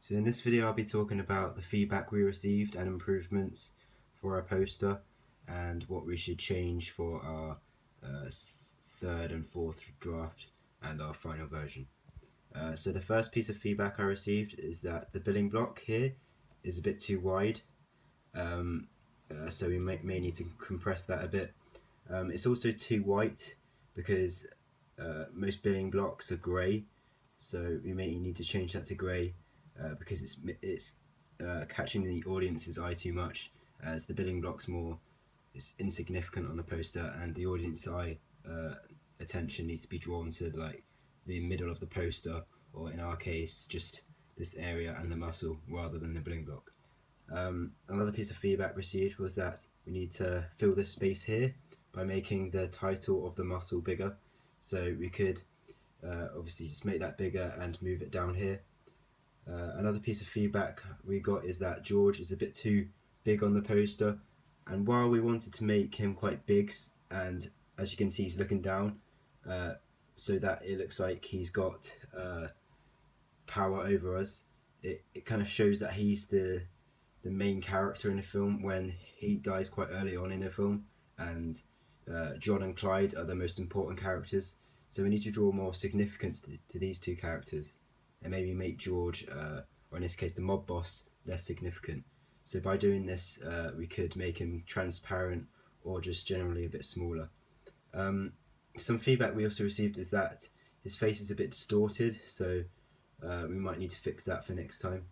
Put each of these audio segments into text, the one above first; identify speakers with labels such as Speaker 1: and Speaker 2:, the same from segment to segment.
Speaker 1: So in this video I'll be talking about the feedback we received and improvements for our poster and what we should change for our third and fourth draft and our final version. So the first piece of feedback I received is that the building block here is a bit too wide, so we may need to compress that a bit. It's also too white because most building blocks are grey, so we may need to change that to grey because it's catching the audience's eye too much, as the building block's it's insignificant on the poster, and the audience eye attention needs to be drawn to like the middle of the poster, or in our case just this area and the muscle rather than the building block. Another piece of feedback received was that we need to fill this space here by making the title of the muscle bigger. So we could obviously just make that bigger and move it down here. Another piece of feedback we got is that George is a bit too big on the poster, and while we wanted to make him quite big, and as you can see he's looking down, so that it looks like he's got power over us, it kind of shows that he's the main character in the film when he dies quite early on in the film, and John and Clyde are the most important characters. So we need to draw more significance to these two characters, and maybe make George, or in this case the mob boss, less significant. So by doing this, we could make him transparent or just generally a bit smaller. Some feedback we also received is that his face is a bit distorted, so we might need to fix that for next time.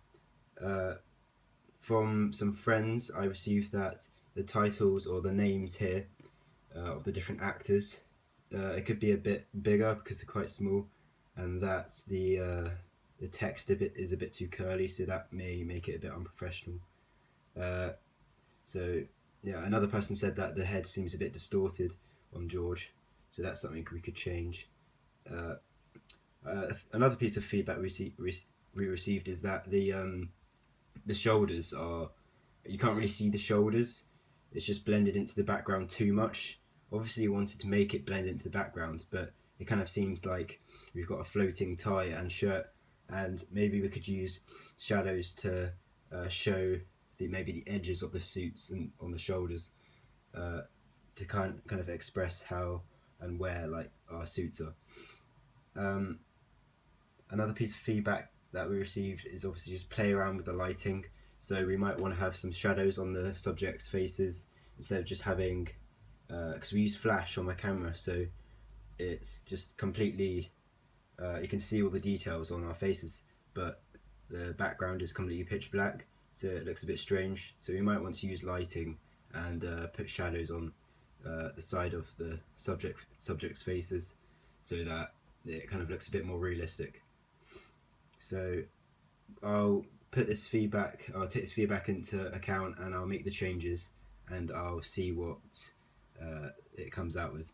Speaker 1: From some friends I received that the titles or the names here of the different actors, it could be a bit bigger because they're quite small, and that the text is a bit too curly, so that may make it a bit unprofessional. So yeah, another person said that the head seems a bit distorted on George, so that's something we could change. Another piece of feedback we received is that the shoulders are, you can't really see the shoulders, it's just blended into the background too much. Obviously we wanted to make it blend into the background, but it kind of seems like we've got a floating tie and shirt, and maybe we could use shadows to show maybe the edges of the suits and on the shoulders, to kind of express how and where like our suits are. Another piece of feedback that we received is obviously just play around with the lighting. So we might want to have some shadows on the subjects' faces instead of just having, because we use flash on my camera, so it's just completely, you can see all the details on our faces, but the background is completely pitch black, so it looks a bit strange. So we might want to use lighting and put shadows on the side of the subject's faces, so that it kind of looks a bit more realistic. So I'll take this feedback into account, and I'll make the changes, and I'll see what it comes out with.